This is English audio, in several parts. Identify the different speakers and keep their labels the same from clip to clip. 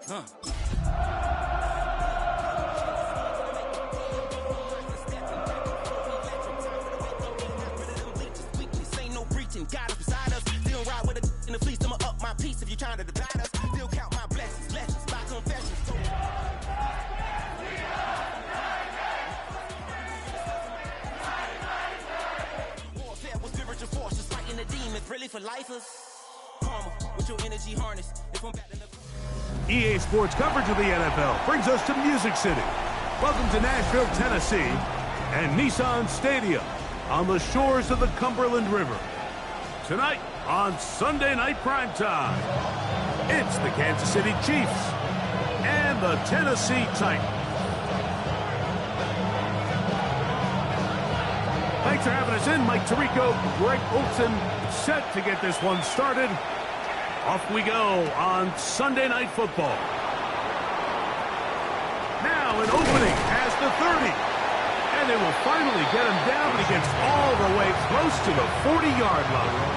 Speaker 1: God is beside us. Still ride with a in the fleece. I'ma up my piece if you're trying to divide us. Still count my blessings, lessons by confessions. Warfare with spiritual forces, fighting the demons, really for lifers. Karma with your energy harness. If I'm back in the
Speaker 2: EA Sports coverage of the NFL brings us to Music City. Welcome to Nashville, Tennessee, and Nissan Stadium on the shores of the Cumberland River. Tonight on Sunday Night Primetime, it's the Kansas City Chiefs and the Tennessee Titans. Thanks for having us in. Mike Tirico, Greg Olson, set to get this one started. Off we go on Sunday Night Football. Now an opening as the 30. And they will finally get him down, but he gets all the way close to the 40-yard line.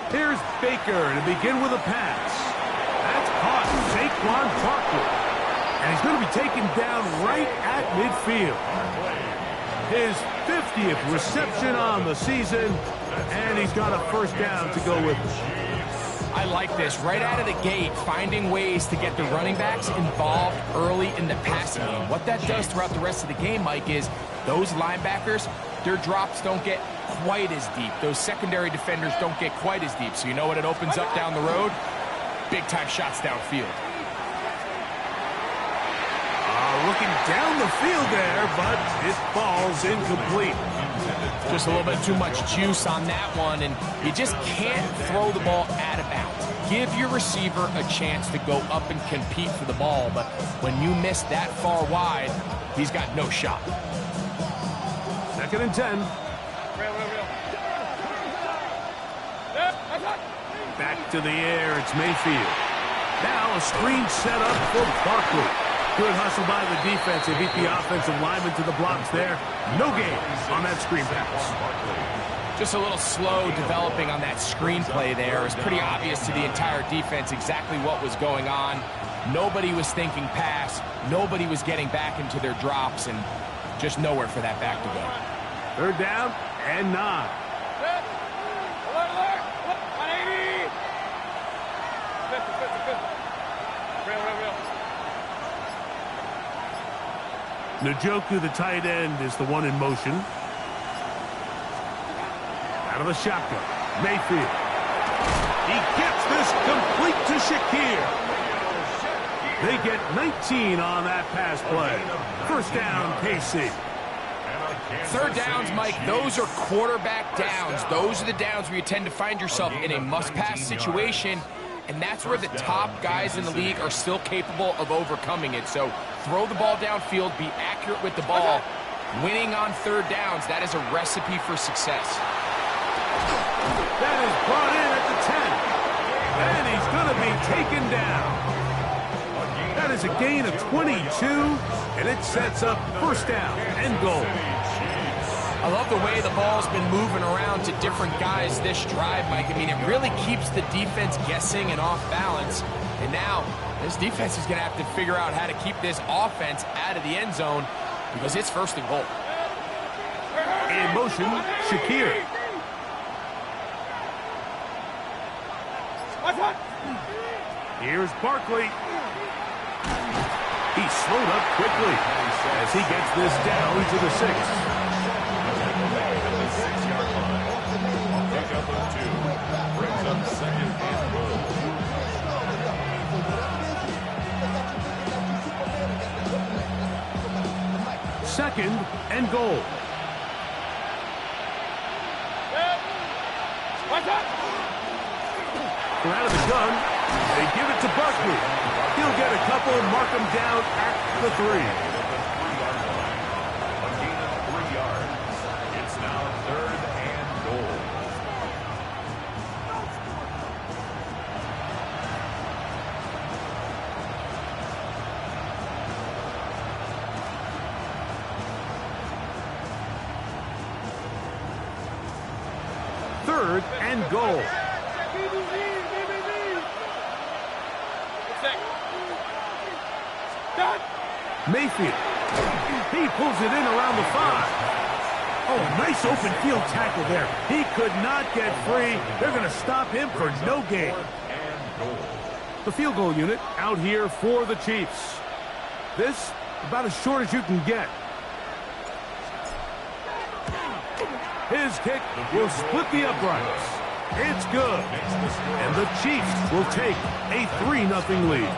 Speaker 2: Here's Baker to begin with a pass. That's caught Saquon Barkley. And he's going to be taken down right at midfield. His 50th reception on the season, and he's got a first down to go with it.
Speaker 3: I like this. Right out of the gate, finding ways to get the running backs involved early in the passing game. What that does throughout the rest of the game, Mike, is those linebackers, their drops don't get quite as deep. Those secondary defenders don't get quite as deep. So you know what it opens up down the road? Big-time shots downfield.
Speaker 2: Looking down the field there, but it falls incomplete.
Speaker 3: Just a little bit too much juice on that one, and you just can't throw the ball out of bounds. Give your receiver a chance to go up and compete for the ball, but when you miss that far wide, he's got no shot.
Speaker 2: 2nd and 10. Back to the air, it's Mayfield. Now a screen set up for Barkley. Good hustle by the defense. They beat the offensive lineman to the blocks there. No gain on that screen pass.
Speaker 3: Just a little slow developing on that screenplay there. It was pretty obvious to the entire defense exactly what was going on. Nobody was thinking pass. Nobody was getting back into their drops, and just nowhere for that back to go.
Speaker 2: 3rd down and 9. Njoku, the tight end, is the one in motion. Out of the shotgun, Mayfield. He gets this complete to Shakir. They get 19 on that pass play. First down, KC.
Speaker 3: 3rd downs, Mike, those are quarterback downs. Those are the downs where you tend to find yourself in a must-pass situation, and that's where the top guys in the league are still capable of overcoming it. So throw the ball downfield, be accurate with the ball. Winning on 3rd downs, that is a recipe for success.
Speaker 2: That is brought in at the 10. And he's going to be taken down. That is a gain of 22, and it sets up first down and goal.
Speaker 3: I love the way the ball's been moving around to different guys this drive, Mike. I mean, it really keeps the defense guessing and off balance. And now, this defense is going to have to figure out how to keep this offense out of the end zone because it's 1st and goal.
Speaker 2: In motion, Shakir. Here's Barkley. He's slowed up quickly as he gets this down to the 6. 2nd and goal. From out of the gun, they give it to Barkley. He'll get a couple and mark him down at the 3.
Speaker 4: A gain of 3 yards. It's now 3rd and goal.
Speaker 2: Third and goal. Mayfield. He pulls it in around the 5. Oh, nice open field tackle there. He could not get free. They're going to stop him for no gain. The field goal unit out here for the Chiefs. This, about as short as you can get. His kick will split the uprights. It's good. And the Chiefs will take a 3-0 lead.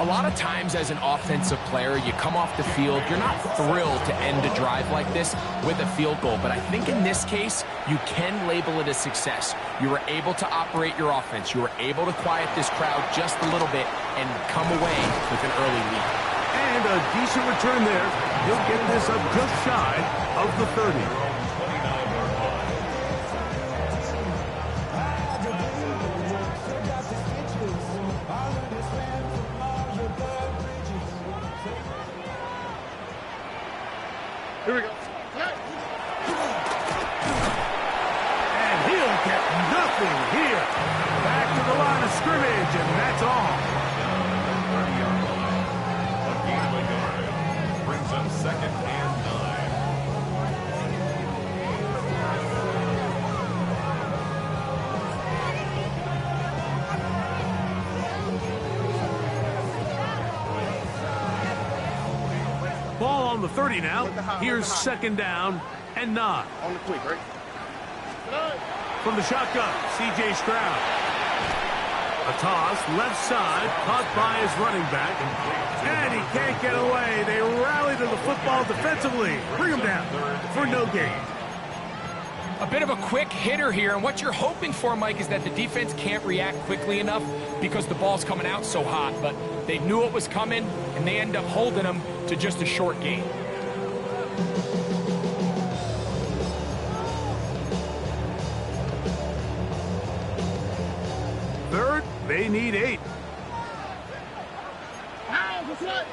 Speaker 3: A lot of times as an offensive player, you come off the field, you're not thrilled to end a drive like this with a field goal. But I think in this case, you can label it a success. You were able to operate your offense. You were able to quiet this crowd just a little bit and come away with an early lead.
Speaker 2: And a decent return there. He'll get this up just shy of the 30.
Speaker 5: Here we go.
Speaker 2: And he'll get nothing here. Back to the line of scrimmage, and that's all.
Speaker 4: 30-yard line. A gain of a yard. Brings up 2nd and
Speaker 2: 9. Ball on the 30 now. Here's 2nd down and 9.
Speaker 5: On the quick, right?
Speaker 2: From the shotgun, C.J. Stroud. A toss, left side, caught by his running back. And he can't get away. They rally to the football defensively. Bring him down for no gain.
Speaker 3: A bit of a quick hitter here, and what you're hoping for, Mike, is that the defense can't react quickly enough because the ball's coming out so hot. But they knew it was coming, and they end up holding them to just a short gain.
Speaker 2: Third, they need 8.
Speaker 5: What's that?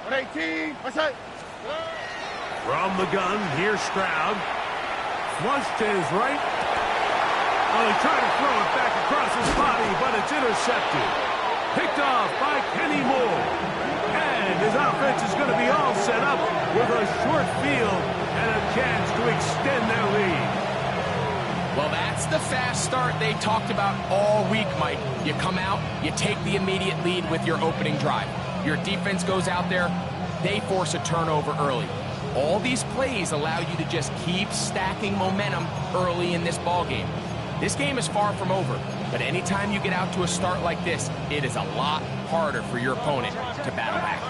Speaker 5: 118. What's that?
Speaker 2: From the gun, here's Stroud. Flush to his right. Oh, he tried to throw it back across his body, but it's intercepted. Picked off by Kenny Moore. And his offense is going to be all set up with a short field and a chance to extend their lead.
Speaker 3: Well, that's the fast start they talked about all week, Mike. You come out, you take the immediate lead with your opening drive. Your defense goes out there, they force a turnover early. All these plays allow you to just keep stacking momentum early in this ball game. This game is far from over, but anytime you get out to a start like this, it is a lot harder for your opponent to battle back.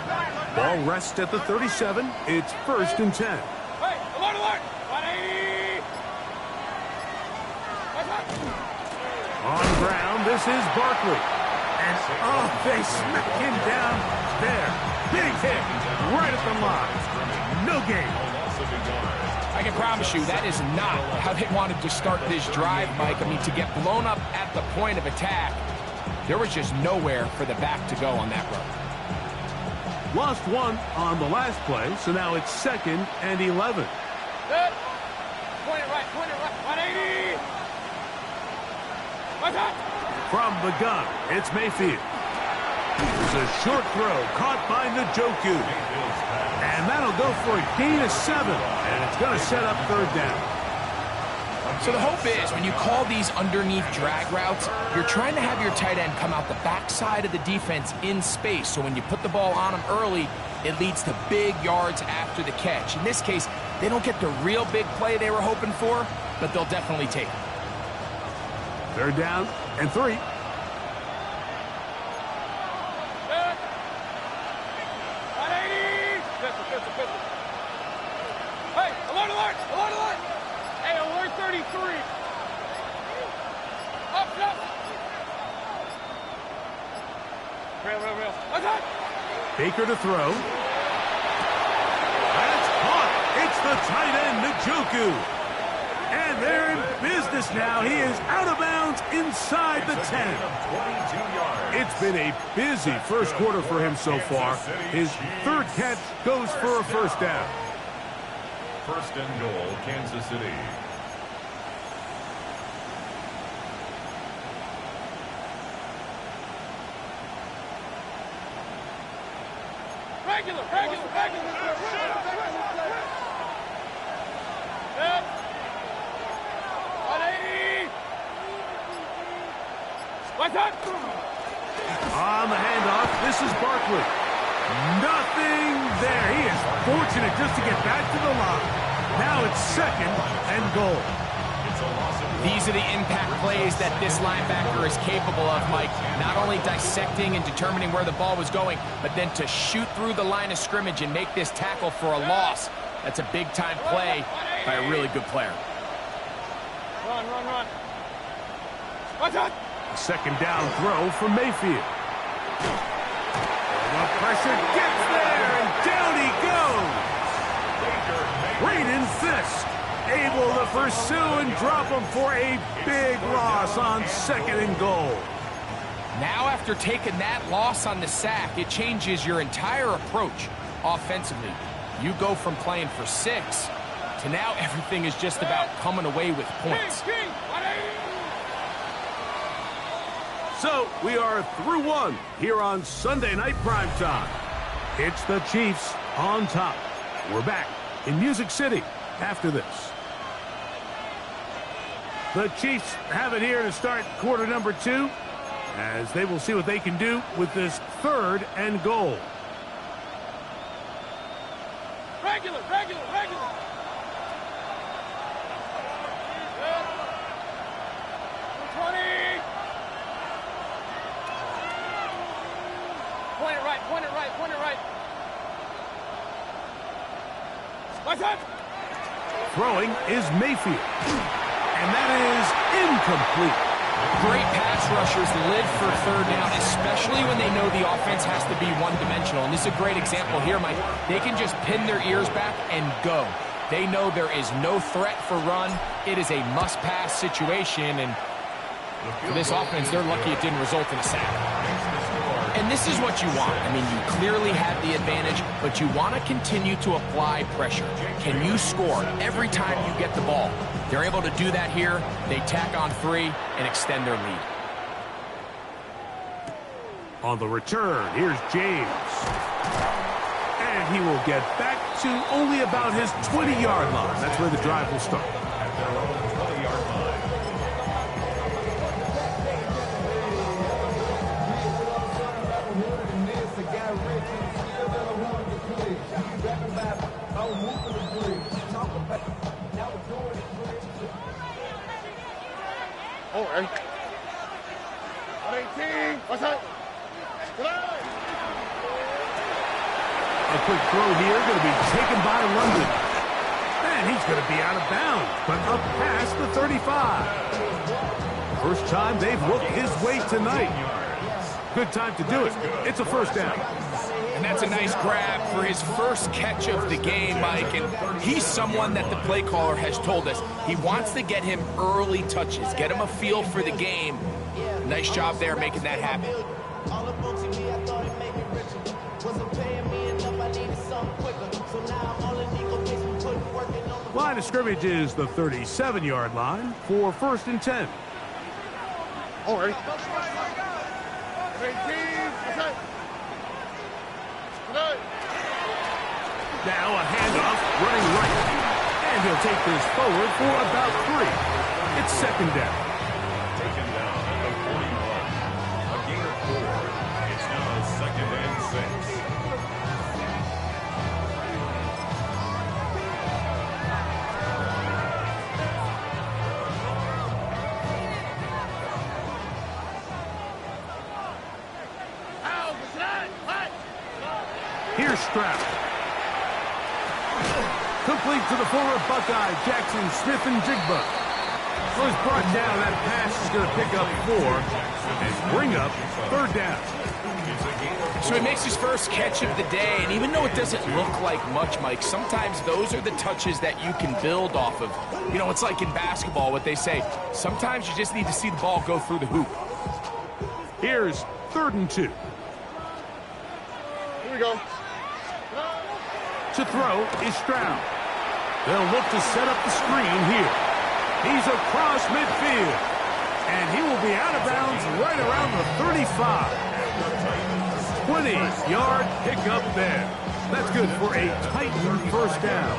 Speaker 2: Ball rests at the 37. It's 1st and 10.
Speaker 5: Hey, alert! 180.
Speaker 2: On the ground, this is Barkley. And, oh, they smack him down there. Big hit right at the line. No gain.
Speaker 3: I can promise you that is not how they wanted to start this drive, Mike. I mean, to get blown up at the point of attack, there was just nowhere for the back to go on that run.
Speaker 2: Lost 1 on the last play, so now it's 2nd and 11.
Speaker 5: Good. Point it right. 180. What's that?
Speaker 2: From the gun, it's Mayfield. It's a short throw caught by Njoku. And that'll go for a gain of 7. And it's going to set up 3rd down.
Speaker 3: So the hope is when you call these underneath drag routes, you're trying to have your tight end come out the backside of the defense in space. So when you put the ball on him early, it leads to big yards after the catch. In this case, they don't get the real big play they were hoping for, but they'll definitely take it.
Speaker 2: 3rd down and 3.
Speaker 5: Good. 180. Pistol. Real. Attack!
Speaker 2: Baker to throw. That's caught. It's the tight end, Njoku. And they're in business now. He is out of bounds inside the 10. It's been a busy first quarter for him so far. His third catch goes for a first down.
Speaker 4: First and goal, Kansas City.
Speaker 5: Regular. Good. 180. What's up?
Speaker 2: On the handoff, this is Barkley. Nothing there. He is fortunate just to get back to the line. Now it's second and goal.
Speaker 3: These are the impact plays that this linebacker is capable of, Mike. Not only dissecting and determining where the ball was going, but then to shoot through the line of scrimmage and make this tackle for a loss. That's a big-time play by a really good player.
Speaker 5: Run. What's up?
Speaker 2: A second down throw from Mayfield. The pressure gets there, and down he goes. Braden Fisk able to pursue and drop him for a big loss on second and goal.
Speaker 3: Now, after taking that loss on the sack, it changes your entire approach offensively. You go from playing for 6 to now everything is just about coming away with points.
Speaker 2: So we are through one here on Sunday Night Primetime. It's the Chiefs on top. We're back in Music City after this. The Chiefs have it here to start quarter number 2, as they will see what they can do with this third and goal.
Speaker 5: Regular. Good. 20. Point it right. What's up?
Speaker 2: Throwing is Mayfield. And that is incomplete.
Speaker 3: Great pass rushers live for third down, especially when they know the offense has to be one-dimensional. And this is a great example here, Mike. They can just pin their ears back and go. They know there is no threat for run. It is a must-pass situation, and for this offense, they're lucky it didn't result in a sack. And this is what you want. I mean, you clearly have the advantage, but you want to continue to apply pressure. Can you score every time you get the ball? They're able to do that here. They tack on 3 and extend their lead.
Speaker 2: On the return, here's James. And he will get back to only about his 20-yard line. That's where the drive will start.
Speaker 4: At their own 20-yard line.
Speaker 5: All right. 118. What's up?
Speaker 2: A quick throw here, going to be taken by London. And he's going to be out of bounds, but up past the 35. First time they've looked his way tonight. Good time to do it. It's a first down.
Speaker 3: And that's a nice grab for his first catch of the game, Mike. And he's someone that the play caller has told us he wants to get him early touches, get him a feel for the game. Nice job there making that happen.
Speaker 2: Line of scrimmage is the 37-yard line for first and 10.
Speaker 5: All right. 18. What's up?
Speaker 2: Now a handoff, running right. And he'll take this forward for about 3. It's second down.
Speaker 4: Taken down at the 41. A gain of 4. It's now second and 6.
Speaker 2: Here's Stroud. Complete to the former Buckeye, Jackson Smith-Njigba. So he's brought down. That pass is going to pick up 4 and bring up third down.
Speaker 3: So he makes his first catch of the day, and even though it doesn't look like much, Mike, sometimes those are the touches that you can build off of. You know, it's like in basketball, what they say, sometimes you just need to see the ball go through the hoop.
Speaker 2: Here's 3rd and 2.
Speaker 5: Here we go.
Speaker 2: To throw is Stroud. They'll look to set up the screen here. He's across midfield, and he will be out of bounds right around the 35. 20-yard pickup there. That's good for a Titan first down.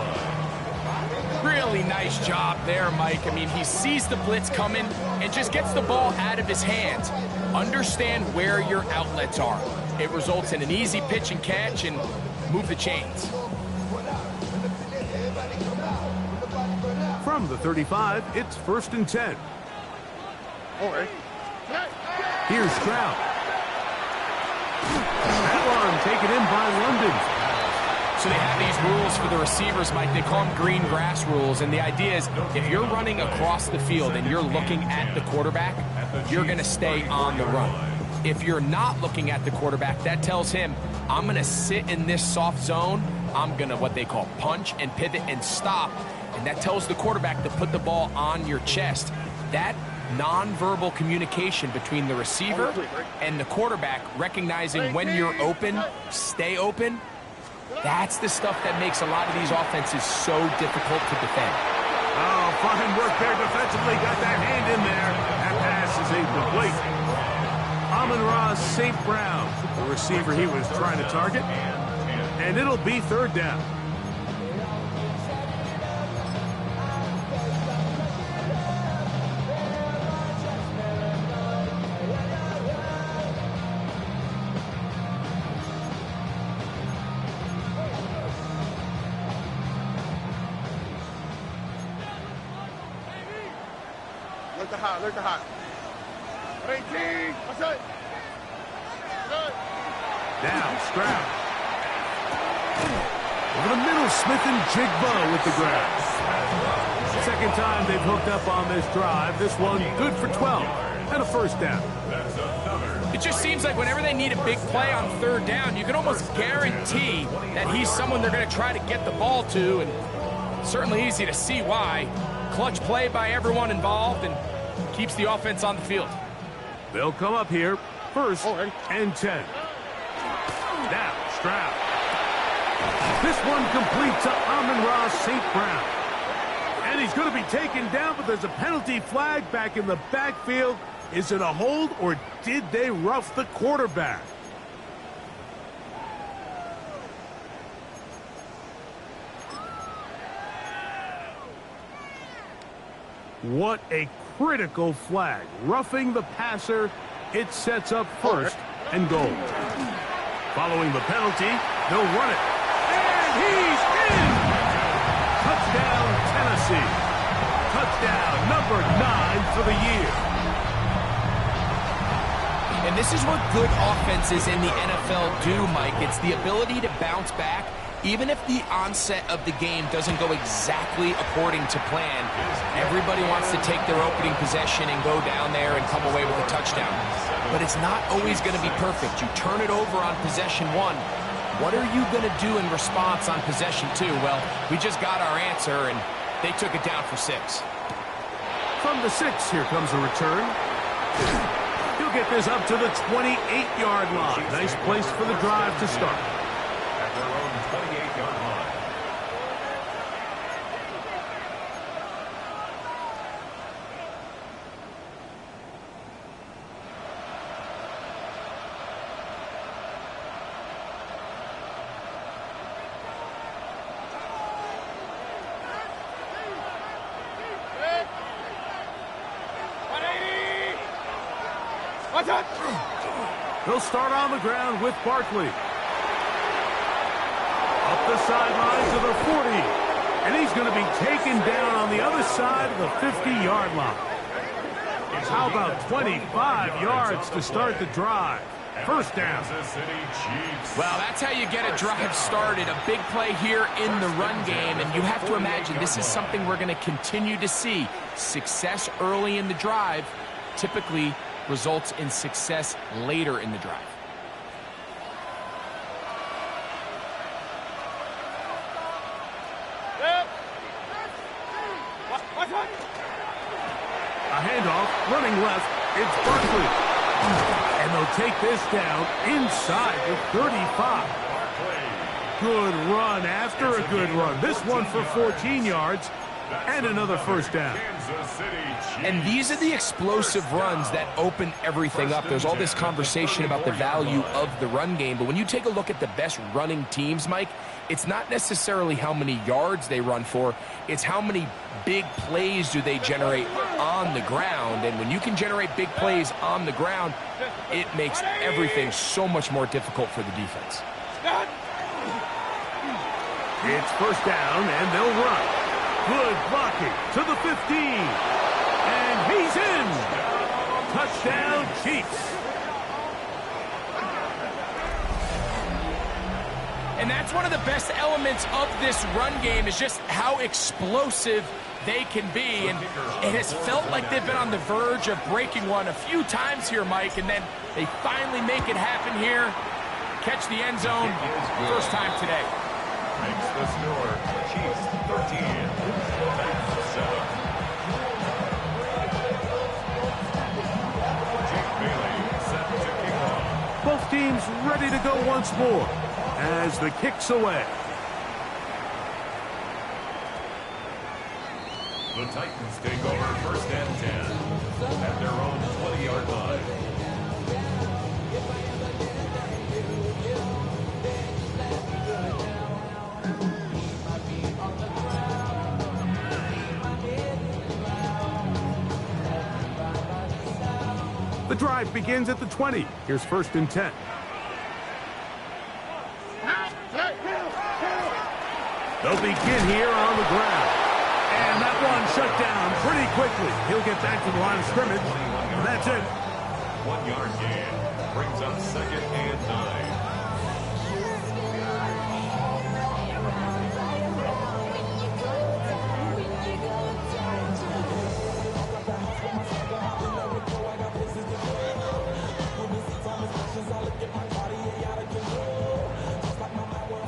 Speaker 3: Really nice job there, Mike. I mean, he sees the blitz coming and just gets the ball out of his hands. Understand where your outlets are. It results in an easy pitch and catch and move the chains.
Speaker 2: From the 35, it's 1st and 10.
Speaker 5: All right.
Speaker 2: Here's Stroud. That one taken in by London.
Speaker 3: So they have these rules for the receivers, Mike. They call them green grass rules. And the idea is if you're running across the field and you're looking at the quarterback, you're going to stay on the run. If you're not looking at the quarterback, that tells him, I'm going to sit in this soft zone. I'm going to what they call punch and pivot and stop. And that tells the quarterback to put the ball on your chest. That nonverbal communication between the receiver and the quarterback, recognizing when you're open, stay open, that's the stuff that makes a lot of these offenses so difficult to defend.
Speaker 2: Oh, fine work there defensively. Got that hand in there. That pass is incomplete. Amon-Ra St. Brown, the receiver he was trying to target. And it'll be 3rd down.
Speaker 5: Look the hot. 18. What's that?
Speaker 2: Now, Stroud. Over the middle, Smith and Jigba with the grab. Second time they've hooked up on this drive. This one good for 12 and a 1st down.
Speaker 3: It just seems like whenever they need a big play on 3rd down, you can almost guarantee that he's someone they're going to try to get the ball to, and certainly easy to see why. Clutch play by everyone involved and keeps the offense on the field.
Speaker 2: They'll come up here 1st and 10. Now, Stroud. This one complete to Amon-Ra St. Brown. And he's going to be taken down, but there's a penalty flag back in the backfield. Is it a hold, or did they rough the quarterback? What a critical flag. Roughing the passer, it sets up 1st and goal. Following the penalty, they'll run it. And he's in! Touchdown, Tennessee. Touchdown number 9 for the year.
Speaker 3: And this is what good offenses in the NFL do, Mike. It's the ability to bounce back, even if the onset of the game doesn't go exactly according to plan. Everybody wants to take their opening possession and go down there and come away with a touchdown. But it's not always going to be perfect. You turn it over on possession 1. What are you going to do in response on possession 2? Well, we just got our answer, and they took it down for 6.
Speaker 2: From the 6, here comes a return. He'll get this up to the 28-yard line. Nice place for the drive to start.
Speaker 4: At their own 28-yard line.
Speaker 2: They'll start on the ground with Barkley. Up the sideline to the 40. And he's going to be taken down on the other side of the 50-yard line. How about 25 yards to start the drive? 1st down.
Speaker 3: Well, that's how you get a drive started. A big play here in the run game. And you have to imagine this is something we're going to continue to see. Success early in the drive typically results in success later in the drive.
Speaker 2: Handoff, running left, it's Barkley. And they'll take this down inside the 35. Good run after a good run. This one for 14 yards and another first down.
Speaker 3: And these are the explosive runs that open everything up. There's all this conversation about the value of the run game, but when you take a look at the best running teams, Mike, it's not necessarily how many yards they run for, it's how many big plays do they generate on the ground. And when you can generate big plays on the ground, it makes everything so much more difficult for the defense.
Speaker 2: It's first down, and they'll run. Good blocking to the 15. And he's in. Touchdown, Chiefs.
Speaker 3: And that's one of the best elements of this run game is just how explosive they can be. And it has felt like they've been on the verge of breaking one a few times here, Mike, and then they finally make it happen here. Catch the end zone first time today.
Speaker 4: Makes the score. Chiefs 13, Titans 7. Jake Bailey set to kick off.
Speaker 2: Both teams ready to go once more as the kick's away.
Speaker 4: The Titans take over first and 10 at their own 20-yard line.
Speaker 2: The drive begins at the 20. Here's first and 10. They'll begin here on the ground. And that one shut down pretty quickly. He'll get back to the line of scrimmage. And that's it.
Speaker 4: 1 yard gain brings up second and 9.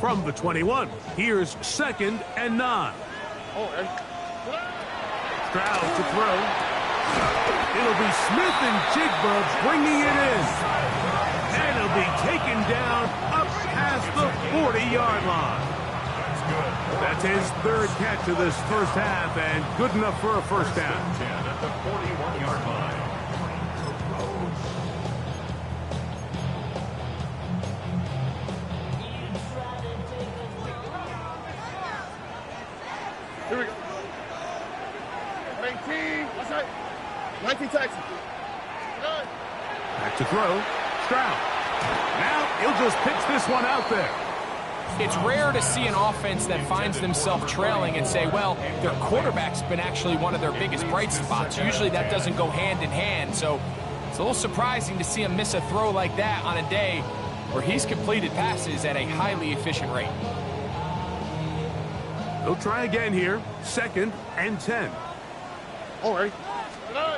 Speaker 2: From the 21, here's second and 9. Stroud to throw. It'll be Smith and Jigba bringing it in. And it'll be taken down up past the 40-yard line. That's his third catch of this first half and good enough for a first down.
Speaker 4: 10 at the 41-yard line.
Speaker 5: Here we go. 19. That's right. 19 Texas.
Speaker 2: Back to throw. Stroud. Now he'll just pitch this one out there.
Speaker 3: It's rare to see an offense that finds themselves trailing and say, well, their quarterback's been actually one of their biggest bright spots. Usually that doesn't go hand in hand, so it's a little surprising to see him miss a throw like that on a day where he's completed passes at a highly efficient rate.
Speaker 2: They'll try again here. Second and 10.
Speaker 5: All right.
Speaker 2: That's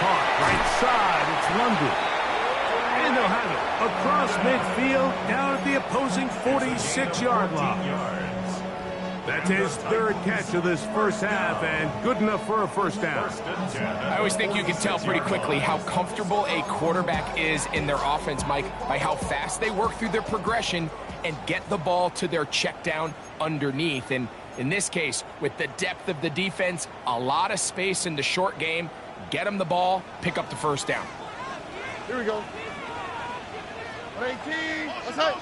Speaker 2: caught right side. It's London. And they'll have it across midfield down at the opposing 46-yard line. That's his third catch of this first half and good enough for a first down.
Speaker 3: I always think you can tell pretty quickly how comfortable a quarterback is in their offense, Mike, by how fast they work through their progression and get the ball to their check down underneath. And in this case, with the depth of the defense, a lot of space in the short game, get them the ball, pick up the first down.
Speaker 5: Here we go. 18. That's right.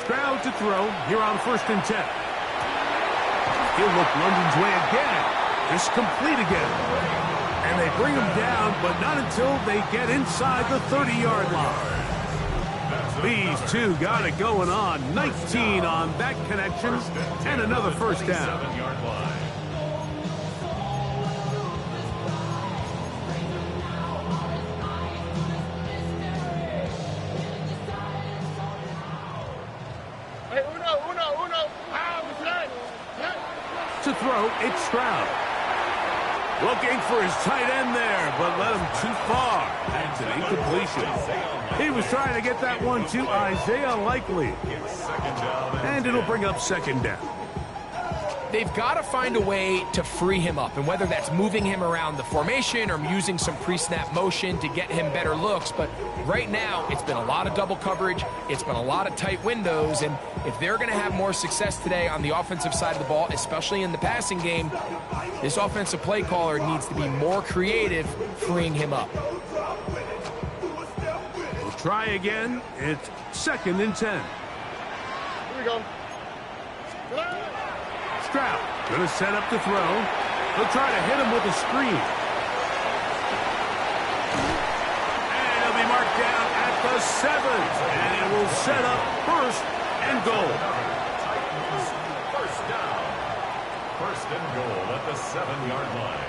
Speaker 2: Stroud to throw here on first and 10. He'll look London's way again. Just complete again. And they bring him down, but not until they get inside the 30-yard line. These two got it going on. 19 on that connection and another first down.
Speaker 4: 7-yard line.
Speaker 5: Hey, uno.
Speaker 2: To throw, it's Stroud. Looking for his tight end there, but led him too far. That's an incompletion. He was trying to get that one to Isaiah Likely. And it'll bring up second down.
Speaker 3: they've got to find a way to free him up, and whether that's moving him around the formation or using some pre-snap motion to get him better looks. But right now, it's been a lot of double coverage. It's been a lot of tight windows, and if they're going to have more success today on the offensive side of the ball, especially in the passing game, this offensive play caller needs to be more creative freeing him up.
Speaker 2: We'll try again. It's 2nd and 10.
Speaker 5: Here we go.
Speaker 2: Stroud going to set up the throw. He'll try to hit him with a screen. And he'll be marked down at the 7. And it will set up 1st and goal.
Speaker 4: First down. 1st and goal at the 7-yard line.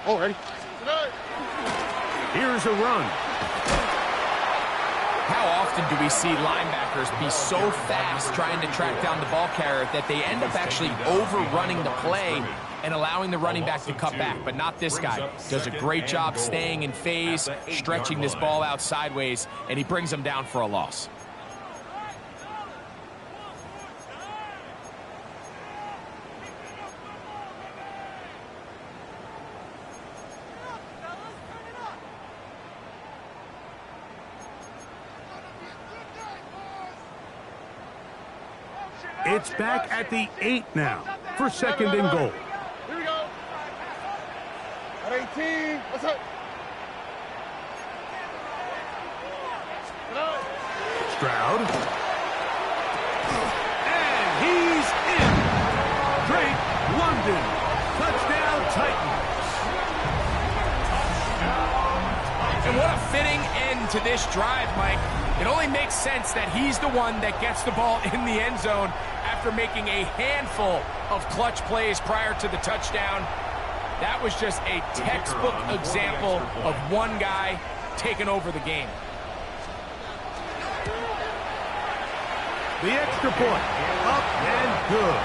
Speaker 5: Oh, ready?
Speaker 2: Here's a run.
Speaker 3: How often do we see linebackers be so fast trying to track down the ball carrier that they end up actually overrunning the play and allowing the running back to cut back? But not this guy. Does a great job staying in phase, stretching this ball out sideways, and he brings them down for a loss.
Speaker 2: It's back at the 8 now for 2nd and goal.
Speaker 5: Here we go. At 18. What's up?
Speaker 2: Stroud. And he's in. Drake London. Touchdown Titans.
Speaker 3: And what a fitting end to this drive, Mike. It only makes sense that he's the one that gets the ball in the end zone after making a handful of clutch plays prior to the touchdown. That was just a textbook example of one guy taking over the game.
Speaker 2: The extra point. Up and good.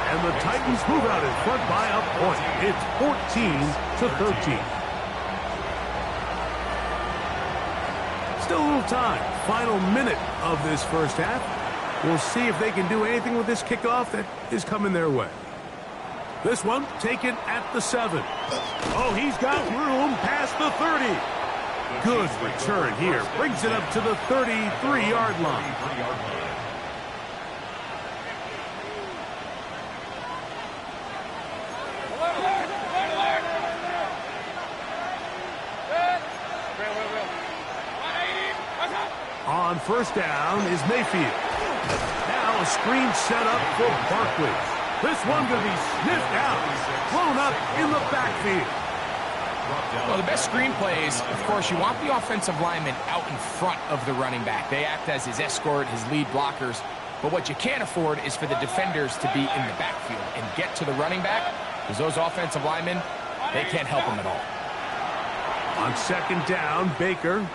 Speaker 2: And the Titans move out in front by a point. It's 14-13. Still a little time. Final minute of this first half. We'll see if they can do anything with this kickoff that is coming their way. This one taken at the 7. Oh, he's got room past the 30. Good return here. Brings it up to the 33-yard line. On first down is Mayfield. Now a screen set up for Barkley. This one going to be sniffed out, blown up in the backfield.
Speaker 3: Well, the best screen plays, of course, you want the offensive lineman out in front of the running back. They act as his escort, his lead blockers. But what you can't afford is for the defenders to be in the backfield and get to the running back, because those offensive linemen, they can't help him at all.
Speaker 2: On second down, Baker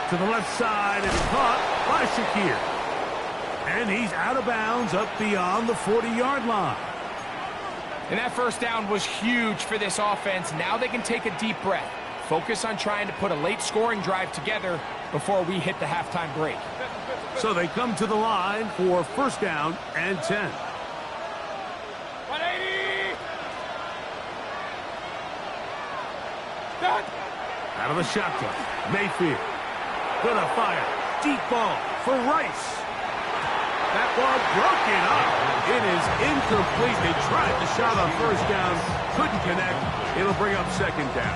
Speaker 2: to the left side and caught by Shakir. And he's out of bounds up beyond the 40-yard line.
Speaker 3: And that first down was huge for this offense. Now they can take a deep breath, focus on trying to put a late scoring drive together before we hit the halftime break.
Speaker 2: So they come to the line for first down and 10.
Speaker 5: 180.
Speaker 2: Out of the shotgun, Mayfield gonna fire. Deep ball for Rice. That ball broken up. It is incomplete. They tried the shot on first down, couldn't connect. It'll bring up second down.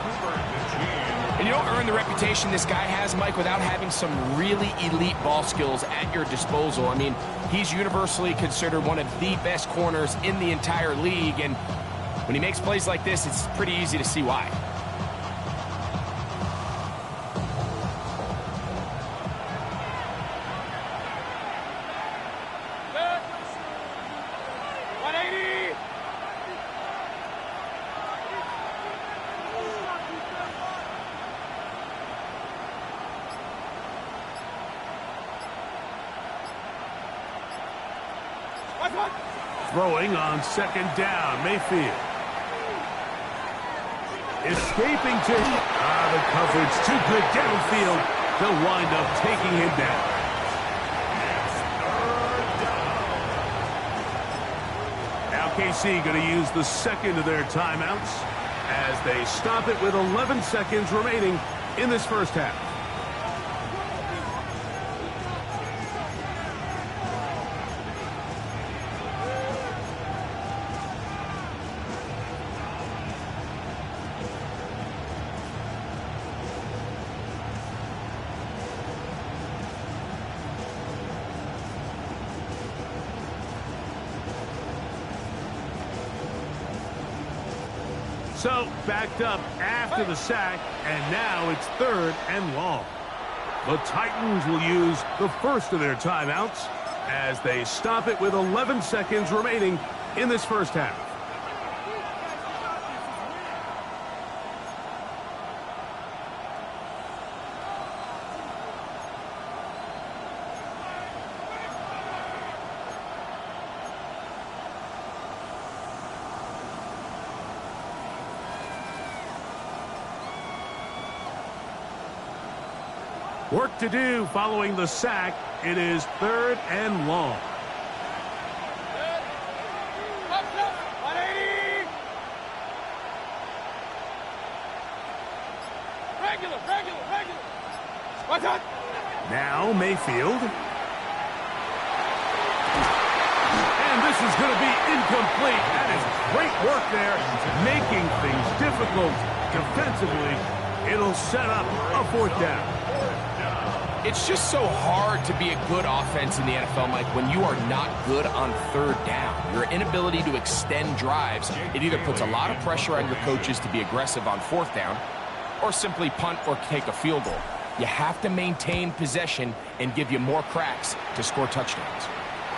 Speaker 3: And you don't earn the reputation this guy has, Mike, without having some really elite ball skills at your disposal. I mean, he's universally considered one of the best corners in the entire league, and when he makes plays like this, it's pretty easy to see why.
Speaker 2: Throwing on second down, Mayfield. Escaping to... the coverage too good downfield. They'll wind up taking him down. Now KC going to use the second of their timeouts as they stop it with 11 seconds remaining in this first half. So, backed up after the sack, and now it's 3rd and long. The Titans will use the first of their timeouts as they stop it with 11 seconds remaining in this first half. Work to do following the sack. It is 3rd and long.
Speaker 5: 180. Regular. What's up?
Speaker 2: Now Mayfield. And this is going to be incomplete. That is great work there, making things difficult defensively. It'll set up a 4th down.
Speaker 3: It's just so hard to be a good offense in the NFL, Mike, when you are not good on 3rd down. Your inability to extend drives, it either puts a lot of pressure on your coaches to be aggressive on 4th down or simply punt or take a field goal. You have to maintain possession and give you more cracks to score touchdowns.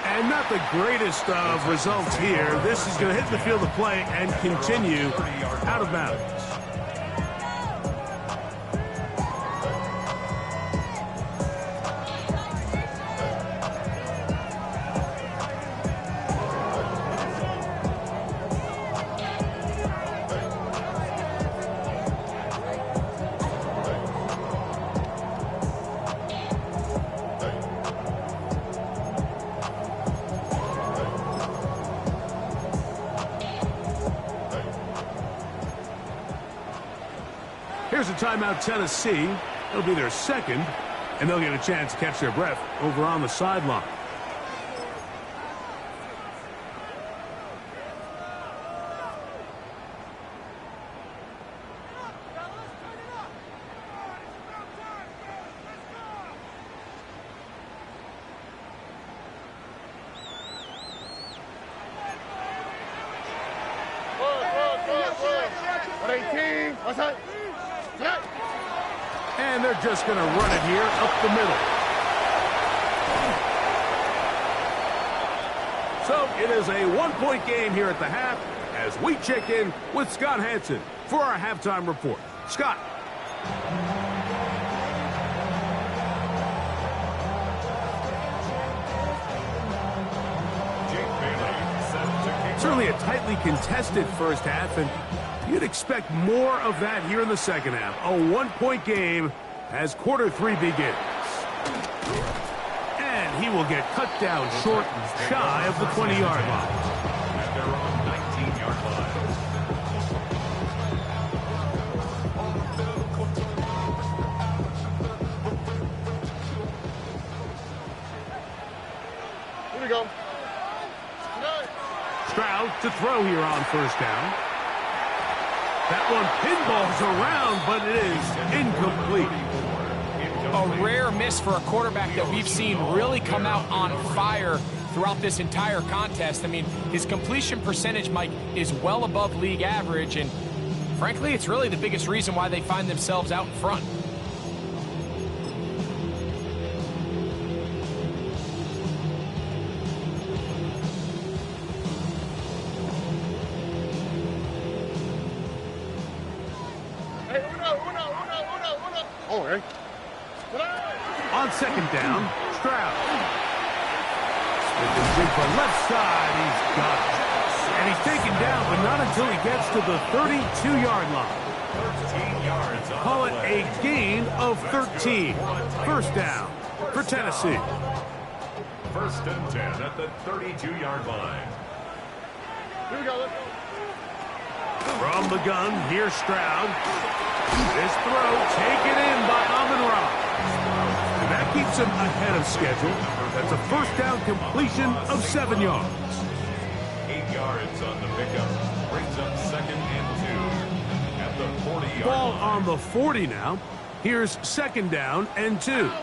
Speaker 2: And not the greatest of results here. This is going to hit the field of play and continue out of bounds. Here's a timeout, Tennessee. It'll be their second, and they'll get a chance to catch their breath over on the sideline. And they're just going to run it here up the middle. So it is a 1-point game here at the half as we check in with Scott Hanson for our halftime report. Scott. Certainly a tightly contested first half, and you'd expect more of that here in the second half. A 1-point game as quarter 3 begins. And he will get cut down short, shy of the 20-yard line.
Speaker 4: At their own 19-yard line.
Speaker 5: Here we go.
Speaker 2: Stroud to throw here on first down. That one pinballs around, but it is incomplete.
Speaker 3: A rare miss for a quarterback that we've seen really come out on fire throughout this entire contest. I mean, his completion percentage, Mike, is well above league average, and frankly, it's really the biggest reason why they find themselves out in front.
Speaker 2: On second down, Stroud. Looking big for left side. He's got it. And he's taken down, but not until he gets to the 32-yard line.
Speaker 4: 13 yards on
Speaker 2: Call
Speaker 4: the
Speaker 2: it
Speaker 4: play.
Speaker 2: a gain of 13. First down for Tennessee.
Speaker 4: First and 10 at the 32-yard line.
Speaker 5: Here we go. Let's go.
Speaker 2: From the gun, here's Stroud. This throw taken in by Amon-Ra. And that keeps him ahead of schedule. That's a first down completion of 7 yards.
Speaker 4: 8 yards on the pickup. Brings up second and 2 at the 40-yard
Speaker 2: Ball
Speaker 4: line.
Speaker 2: on the 40 now. Here's second down and 2. Out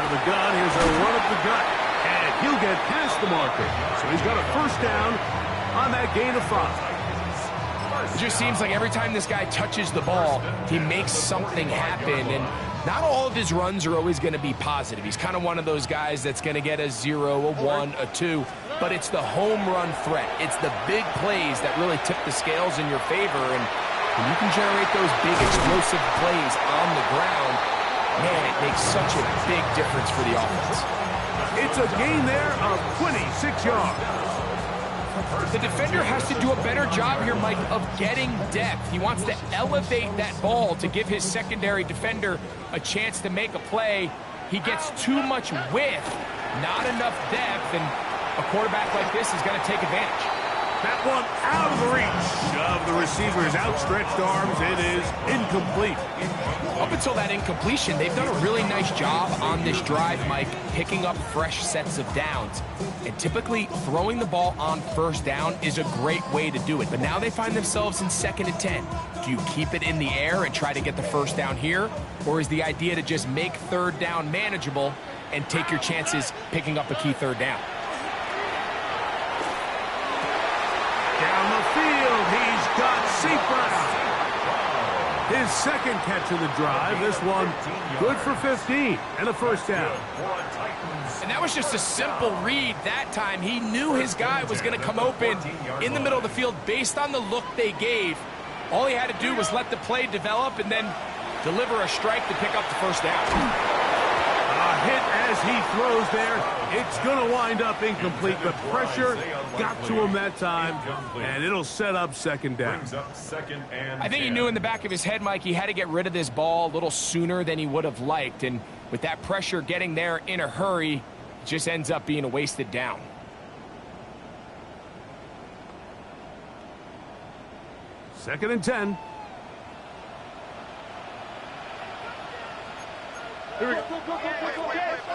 Speaker 2: of the gun, here's a run up the gut. And he'll get past the marker. So he's got a first down on that gain of 5.
Speaker 3: It just seems like every time this guy touches the ball, he makes something happen. And not all of his runs are always going to be positive. He's kind of one of those guys that's going to get a 0, a 1, a 2. But it's the home run threat. It's the big plays that really tip the scales in your favor. And when you can generate those big explosive plays on the ground, man, it makes such a big difference for the offense.
Speaker 2: It's a gain there of 26 yards.
Speaker 3: The defender has to do a better job here, Mike, of getting depth. He wants to elevate that ball to give his secondary defender a chance to make a play. He gets too much width, not enough depth, and a quarterback like this is going to take advantage.
Speaker 2: That one out of the reach of the receiver's outstretched arms. It is incomplete.
Speaker 3: Up until that incompletion, they've done a really nice job on this drive, Mike, picking up fresh sets of downs. And typically, throwing the ball on first down is a great way to do it. But now they find themselves in second and 10. Do you keep it in the air and try to get the first down here? Or is the idea to just make third down manageable and take your chances picking up a key third down?
Speaker 2: Down the field, he's got Seaford. His second catch of the drive. This one good for 15 and a first down.
Speaker 3: And that was just a simple read that time. He knew his guy was going to come open in the middle of the field based on the look they gave. All he had to do was let the play develop and then deliver a strike to pick up the first down.
Speaker 2: A hit as he throws there. It's going to wind up incomplete, but pressure got to him that time, and it'll set up second down.
Speaker 3: I think he knew in the back of his head, Mike, he had to get rid of this ball a little sooner than he would have liked, and with that pressure getting there in a hurry, it just ends up being a wasted down.
Speaker 2: Second and 10.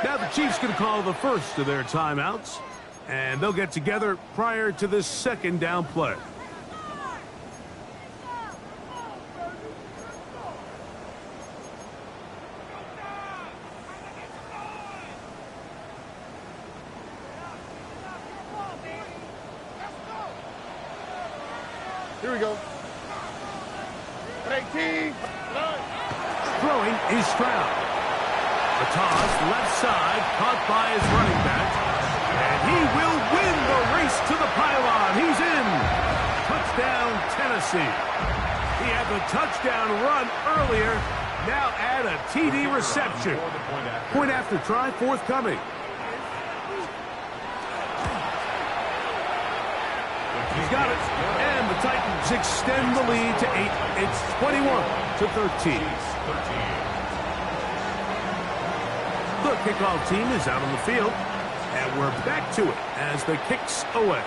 Speaker 2: Now the Chiefs going to call the first of their timeouts, and they'll get together prior to this second down play.
Speaker 5: Here we go. 18.
Speaker 2: Throwing is Stroud. The toss, left side, caught by his running back. And he will win the race to the pylon. He's in. Touchdown, Tennessee. He had the touchdown run earlier. Now add a TD reception. Point after try forthcoming. He's got it. And the Titans extend the lead to 8. It's 21-13. The kickoff team is out on the field, and we're back to it as the kick's away.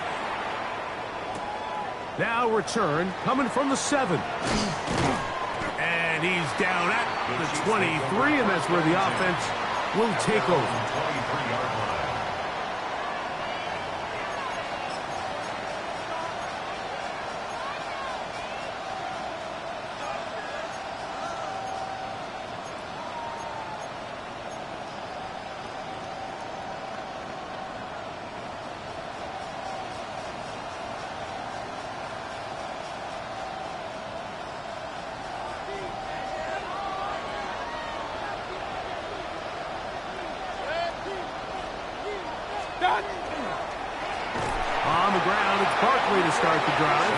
Speaker 2: Now return coming from the 7. And he's down at the 23, and that's where the offense will take over. On the ground, it's Barkley to start the drive.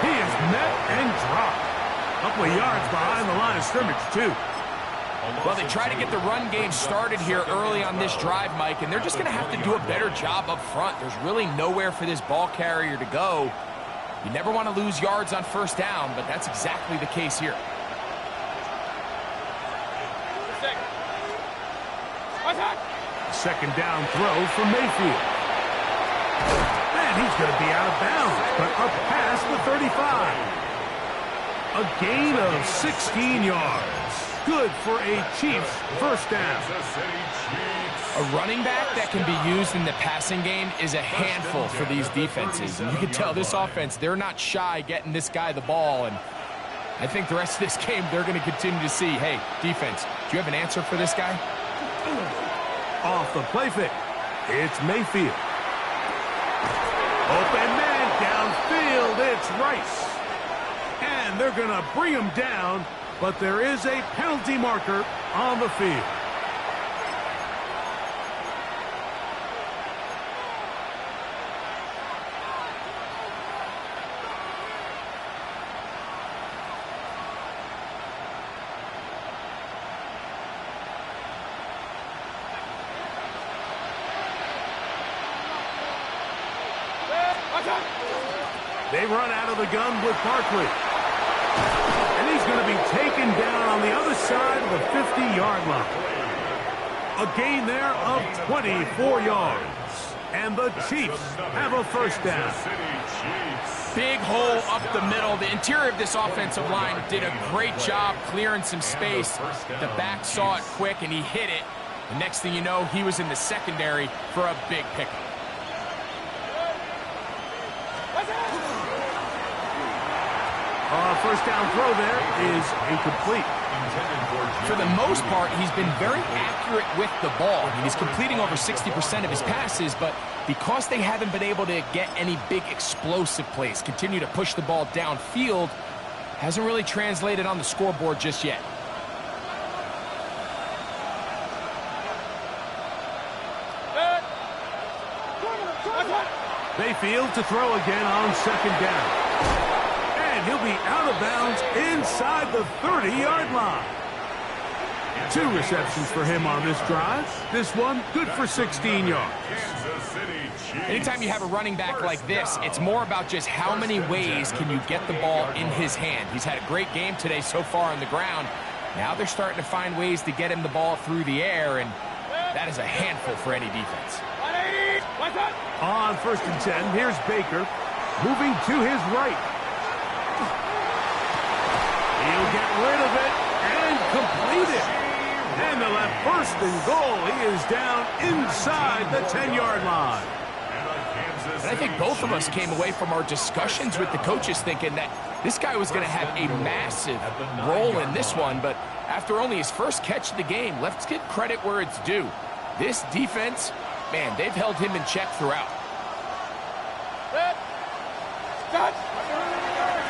Speaker 2: He is met and dropped. A couple of yards behind the line of scrimmage, too.
Speaker 3: Well, they try to get the run game started here early on this drive, Mike, and they're just going to have to do a better job up front. There's really nowhere for this ball carrier to go. You never want to lose yards on first down, but that's exactly the case here.
Speaker 2: Second down throw for Mayfield. And he's going to be out of bounds, but up past the 35. A gain of 16 yards. Good for a Chiefs first down.
Speaker 3: A running back that can be used in the passing game is a handful for these defenses. And you can tell this offense, they're not shy getting this guy the ball. And I think the rest of this game, they're going to continue to see, hey, defense, do you have an answer for this guy?
Speaker 2: Off the play fake, it's Mayfield. Open man downfield, it's Rice. And they're going to bring him down, but there is a penalty marker on the field. They run out of the gun with Barkley. And he's going to be taken down on the other side of the 50-yard line. A gain there of 24 yards. And the Chiefs have a first down.
Speaker 3: Big hole up the middle. The interior of this offensive line did a great job clearing some space. The back saw it quick, and he hit it. The next thing you know, he was in the secondary for a big pickup.
Speaker 2: First down throw there is incomplete.
Speaker 3: For the most part, he's been very accurate with the ball. I mean, he's completing over 60% of his passes, but because they haven't been able to get any big explosive plays, continue to push the ball downfield, hasn't really translated on the scoreboard just yet.
Speaker 2: Mayfield to throw again on second down. He'll be out of bounds inside the 30-yard line. 2 receptions for him on this drive. This one good for 16 yards.
Speaker 3: Anytime you have a running back like this, it's more about just how many ways can you get the ball in his hand. He's had a great game today so far on the ground. Now they're starting to find ways to get him the ball through the air, and that is a handful for any defense.
Speaker 2: On 1st and 10, here's Baker moving to his right. He'll get rid of it and complete it. And they'll have 1st and goal. He is down inside the 10-yard line.
Speaker 3: And I think both of us came away from our discussions with the coaches thinking that this guy was going to have a massive role in this one, but after only his first catch of the game, let's give credit where it's due. This defense, man, they've held him in check throughout.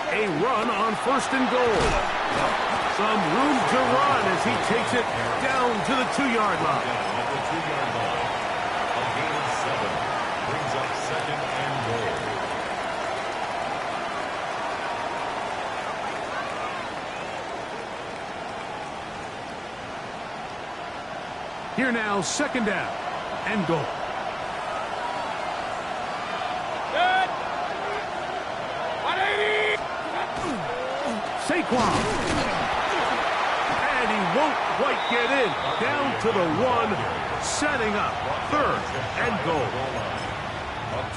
Speaker 2: A run on 1st and goal. Some room to run as he takes it down to the 2-yard line.
Speaker 4: A gain of 7 brings up 2nd and goal.
Speaker 2: Here now, 2nd down and goal. Saquon. And he won't quite get in. Down to the 1, setting up 3rd and goal.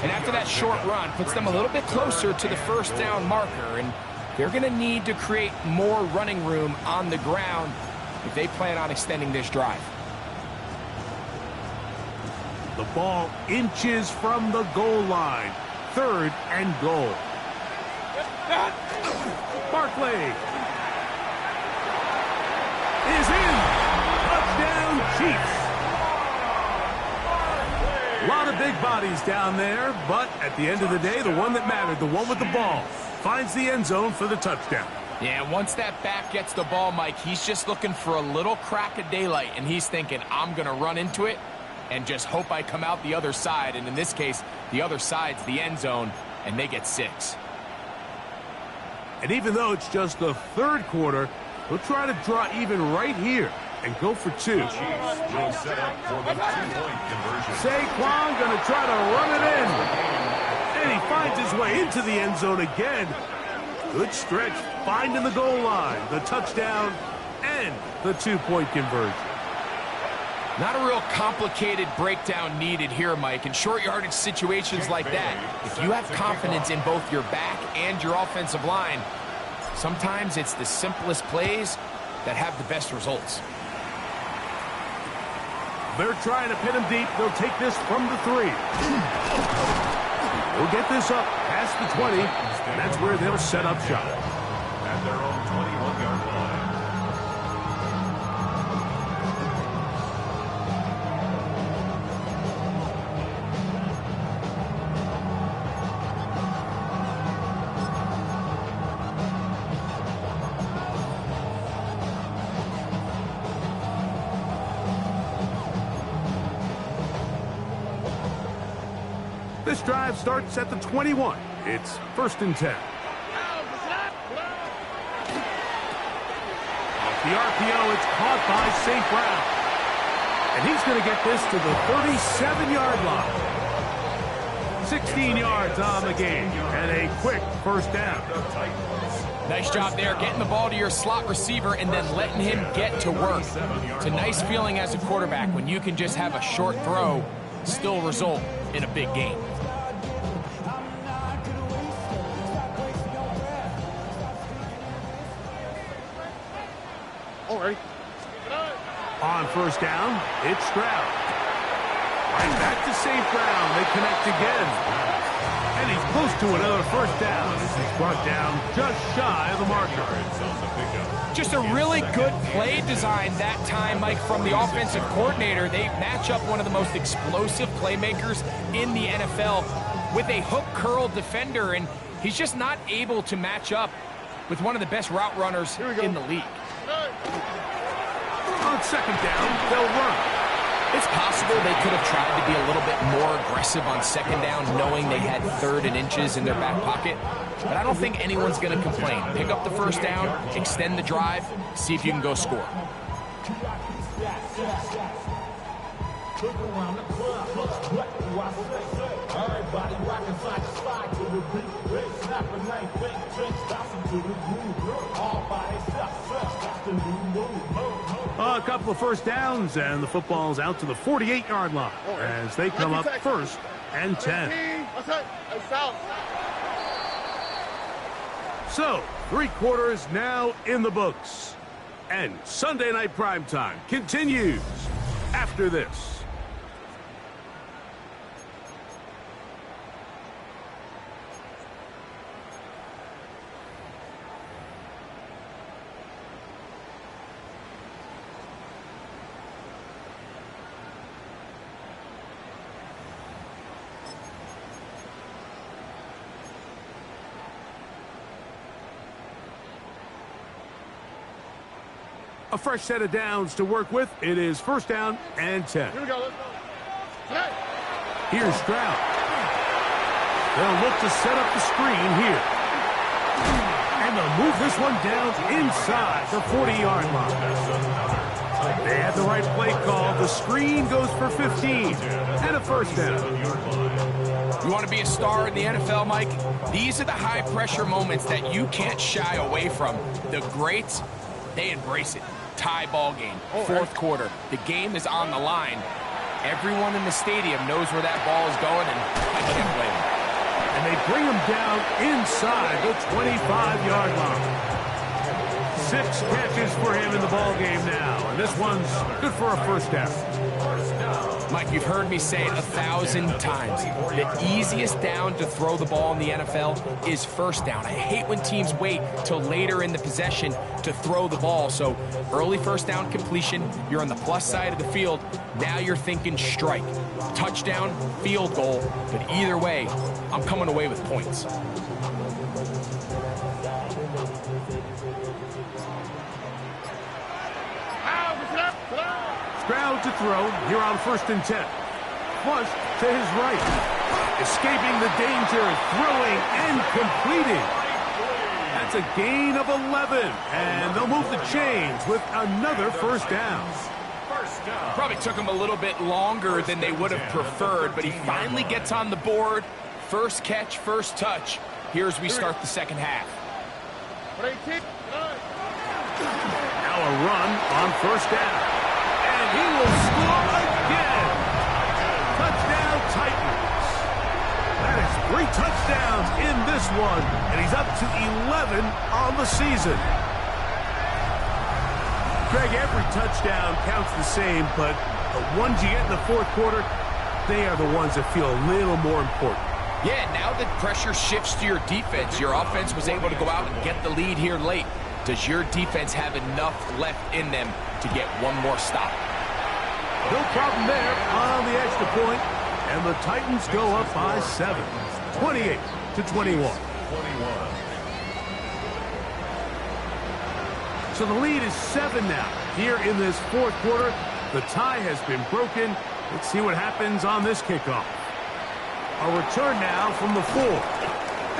Speaker 3: And after that short run, puts them a little bit closer to the first down marker, and they're going to need to create more running room on the ground if they plan on extending this drive.
Speaker 2: The ball inches from the goal line. 3rd and goal. Barkley is in. Touchdown, Chiefs. A lot of big bodies down there, but at the end of the day, the one that mattered, the one with the ball, finds the end zone for the touchdown.
Speaker 3: Yeah, once that back gets the ball, Mike, he's just looking for a little crack of daylight, and he's thinking, I'm going to run into it and just hope I come out the other side. And in this case, the other side's the end zone, and they get 6.
Speaker 2: And even though it's just the 3rd quarter, we'll try to draw even right here and go for two.
Speaker 4: Chiefs will set up for the two-point conversion.
Speaker 2: Saquon going to try to run it in. And he finds his way into the end zone again. Good stretch, finding the goal line, the touchdown, and the two-point conversion.
Speaker 3: Not a real complicated breakdown needed here, Mike. In short yardage situations like that, if you have confidence in both your back and your offensive line, sometimes it's the simplest plays that have the best results.
Speaker 2: They're trying to pin him deep. They'll take this from the 3. They'll get this up past the 20, and that's where they'll set up shop.
Speaker 4: At their own 21-yard line.
Speaker 2: This drive starts at the 21. It's 1st and 10. Off the RPO, it's caught by St. Brown. And he's going to get this to the 37-yard line. 16 yards on the game and a quick first down.
Speaker 3: Nice job there, getting the ball to your slot receiver and then letting him get to work. It's a nice feeling as a quarterback when you can just have a short throw, still result in a big game.
Speaker 2: On first down, it's Stroud. Right back to St. Brown. They connect again. And he's close to another first down. This is brought down just shy of the marker.
Speaker 3: Just a really good play design that time, Mike, from the offensive coordinator. They match up one of the most explosive playmakers in the NFL with a hook curl defender, and he's just not able to match up with one of the best route runners in the league.
Speaker 2: On second down, they'll run.
Speaker 3: It's possible they could have tried to be a little bit more aggressive on second down, knowing they had 3rd and inches in their back pocket. But I don't think anyone's going to complain. Pick up the first down, extend the drive, see if you can go score.
Speaker 2: A couple of first downs, and the football's out to the 48-yard line as they come up 1st and 10. So, 3 quarters now in the books. And Sunday Night Primetime continues after this. A fresh set of downs to work with. It is 1st down and 10.
Speaker 5: Here we go. Let's go.
Speaker 2: Here's Stroud. They'll look to set up the screen here. And they'll move this one down inside the 40-yard line. They had the right play call. The screen goes for 15 and a 1st down.
Speaker 3: You want to be a star in the NFL, Mike? These are the high-pressure moments that you can't shy away from. The greats, they embrace it. Tie ball game, 4th quarter. The game is on the line. Everyone in the stadium knows where that ball is going, and I can't blame them.
Speaker 2: And they bring him down inside the 25-yard line. 6 catches for him in the ball game now, and this one's good for a 1st down.
Speaker 3: Mike, you've heard me say it 1,000 times. The easiest down to throw the ball in the NFL is 1st down. I hate when teams wait till later in the possession to throw the ball. So early 1st down completion, you're on the plus side of the field. Now you're thinking strike. Touchdown, field goal. But either way, I'm coming away with points.
Speaker 2: Stroud to throw here on 1st and 10. Flush to his right. Escaping the danger, throwing and completing. That's It's a gain of 11, and they'll move the chains with another first down.
Speaker 3: Probably took him a little bit longer than they would have preferred, but he finally gets on the board. First catch, first touch. Here's we start the second half.
Speaker 2: Now a run on first down. And he will score again. Touchdown Titans. That is 3 touchdowns in this one, and he's up to 11 on the season. Greg, every touchdown counts the same, but the ones you get in the fourth quarter, they are the ones that feel a little more important.
Speaker 3: Yeah, now that pressure shifts to your defense, your offense was able to go out and get the lead here late. Does your defense have enough left in them to get one more stop?
Speaker 2: No problem there on the extra point, and the Titans go up by 7, 28-21. So the lead is 7 now. Here in this fourth quarter, the tie has been broken. Let's see what happens on this kickoff. A return now from the 4.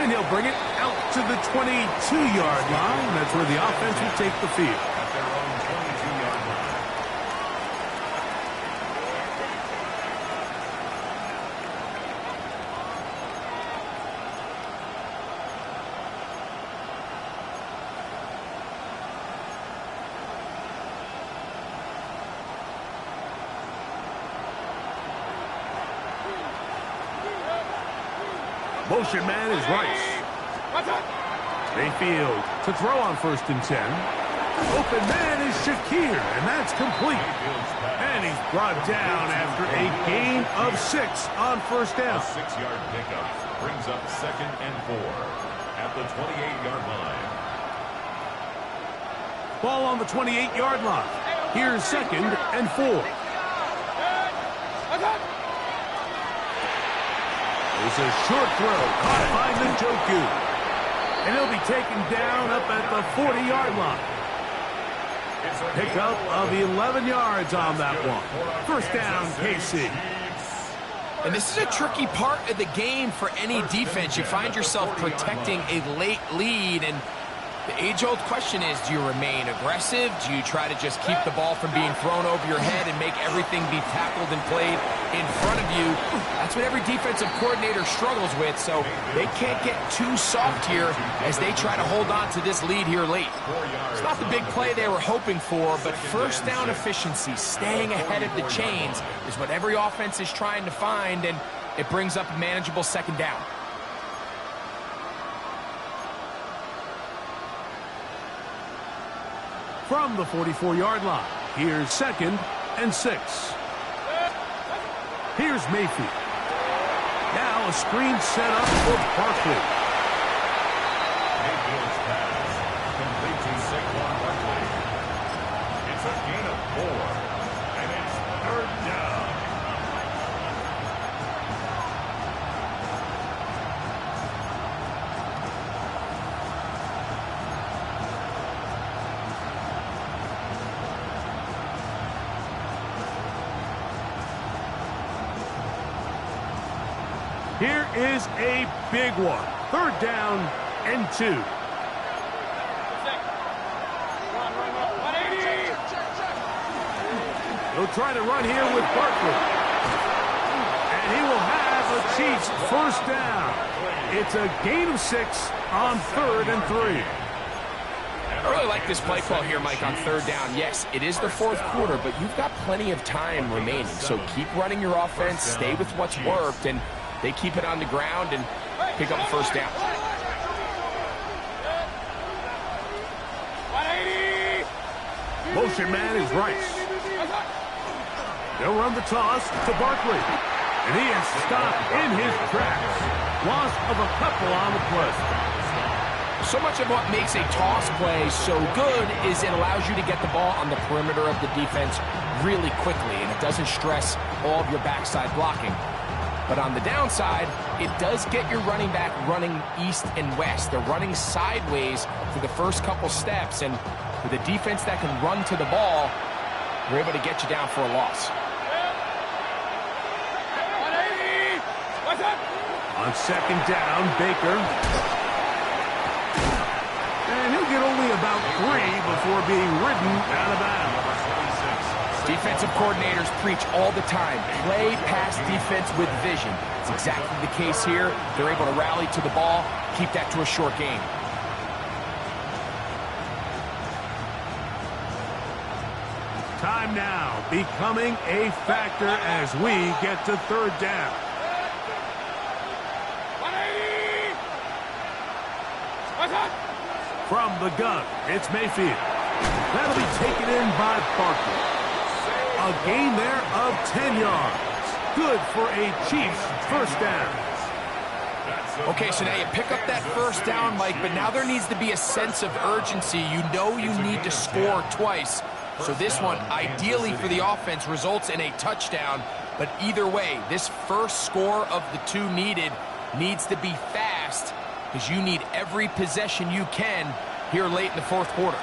Speaker 2: And he'll bring it out to the 22-yard line. That's where the offense will take the field.
Speaker 4: At their own 22-yard line.
Speaker 2: Motion man is Rice. Mayfield to throw on 1st and 10. Open man is Shakir, and that's complete. And he's brought down after a gain of 6 on first
Speaker 4: A
Speaker 2: down.
Speaker 4: 6-yard pickup brings up 2nd and 4 at the 28-yard line.
Speaker 2: Ball on the 28-yard line. Here's 2nd and 4. It's a short throw caught by Njoku. And he'll be taken down up at the 40-yard line. Pickup of 11 yards on that one. First down, KC.
Speaker 3: And this is a tricky part of the game for any defense. You find yourself protecting a late lead, and the age-old question is, do you remain aggressive? Do you try to just keep the ball from being thrown over your head and make everything be tackled and played in front of you? That's what every defensive coordinator struggles with, so they can't get too soft here as they try to hold on to this lead here late. It's not the big play they were hoping for, but first down efficiency, staying ahead of the chains, is what every offense is trying to find, and it brings up a manageable second down.
Speaker 2: From the 44-yard line, here's 2nd and 6. Here's Mayfield. Now a screen set up for Barkley.
Speaker 4: Mayfield's pass complete to Saquon Barkley. It's a gain of 4, and it's 3rd down.
Speaker 2: Here is a big one. 3rd down and 2. He'll try to run here with Barkley. And he will have the Chiefs first down. It's a gain of 6 on 3rd and 3.
Speaker 3: I really like this play call here, Mike, on 3rd down. Yes, it is the 4th quarter, but you've got plenty of time remaining. So keep running your offense, stay with what's worked, and they keep it on the ground and pick up a first down.
Speaker 2: Motion man is Rice. They'll run the toss to Barkley. And he is stopped in his tracks. Loss of a couple on the play.
Speaker 3: So much of what makes a toss play so good is it allows you to get the ball on the perimeter of the defense really quickly, and it doesn't stress all of your backside blocking. But on the downside, it does get your running back running east and west. They're running sideways for the first couple steps, and with a defense that can run to the ball, we're able to get you down for a loss.
Speaker 2: On 2nd down, Baker. get only about 3 before being ridden out of bounds.
Speaker 3: Defensive coordinators preach all the time, play pass defense with vision. It's exactly the case here. They're able to rally to the ball, keep that to a short game.
Speaker 2: Time now becoming a factor as we get to third down.
Speaker 5: 180!
Speaker 2: From the gun, it's Mayfield. That'll be taken in by Barkley. A gain there of 10 yards. Good for a Chiefs first down.
Speaker 3: Okay, so now you pick up that first down, Mike, but now there needs to be a sense of urgency. You know you need to score twice. So this one, ideally for the offense, results in a touchdown. But either way, this first score of the 2 needed needs to be fast because you need every possession you can here late in the fourth quarter.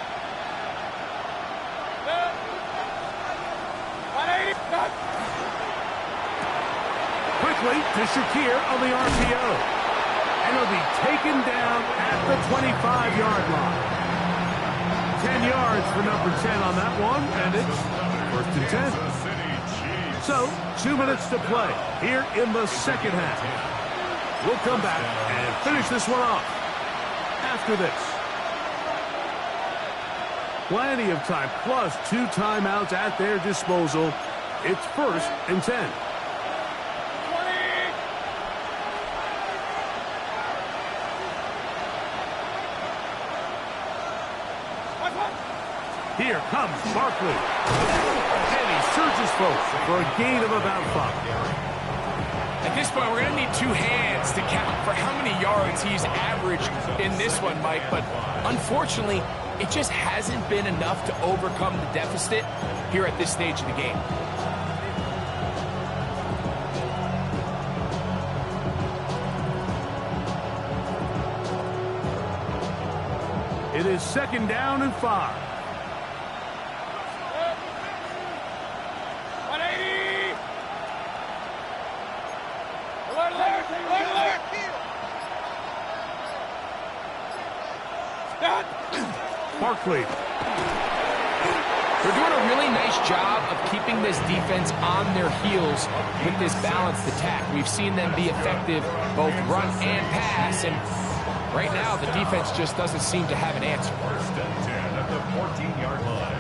Speaker 2: Quickly to Shakir on the RPO. And it'll be taken down at the 25-yard line. 10 yards for number 10 on that one, and it's first and 10. So, 2 minutes to play here in the second half. We'll come back and finish this one off after this. Plenty of time, plus 2 timeouts at their disposal. It's first and 10. Here comes Barkley. And he surges forward for a gain of about 5.
Speaker 3: At this point, we're going to need 2 hands to count for how many yards he's averaged in this one, Mike. But unfortunately, it just hasn't been enough to overcome the deficit here at this stage of the game.
Speaker 2: It is second down and 5.
Speaker 5: 180! Alert!
Speaker 2: Barkley.
Speaker 3: They're doing a really nice job of keeping this defense on their heels with this balanced attack. We've seen them be effective both run and pass, and right now the defense just doesn't seem to have an answer.
Speaker 4: First and 10 at the 14-yard line.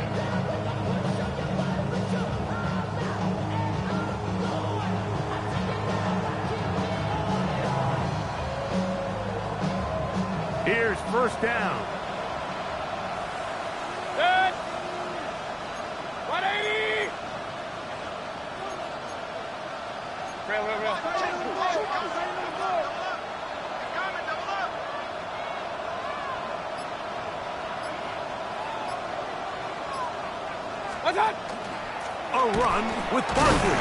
Speaker 2: Here's first down.
Speaker 5: Set! 180! Real. What's that?
Speaker 2: A run with Barkley.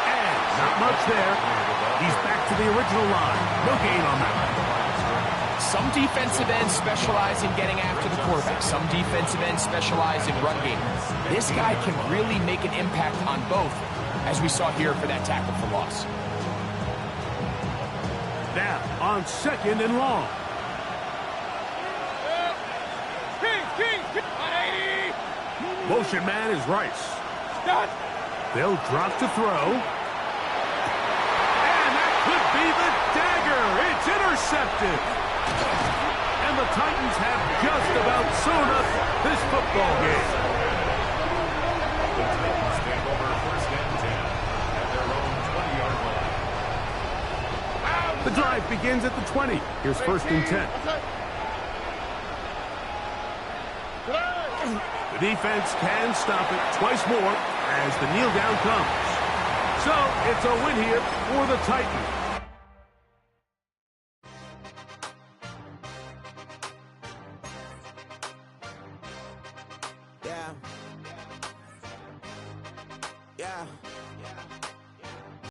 Speaker 2: And not much there. He's back to the original line. No gain on that one.
Speaker 3: Some defensive ends specialize in getting after the quarterback. Some defensive ends specialize in run game. This guy can really make an impact on both, as we saw here for that tackle for loss.
Speaker 2: Now on second and long.
Speaker 5: King! 180!
Speaker 2: Motion man is Rice.
Speaker 5: Done!
Speaker 2: They'll drop to throw. And that could be the dagger. It's intercepted. And the Titans have just about sewn up this football game.
Speaker 4: The Titans take over first and 10 at their own 20-yard line.
Speaker 2: The drive begins at the 20. Here's first and 10. The defense can stop it twice more as the kneel down comes. So it's a win here for the Titans.
Speaker 6: Yeah.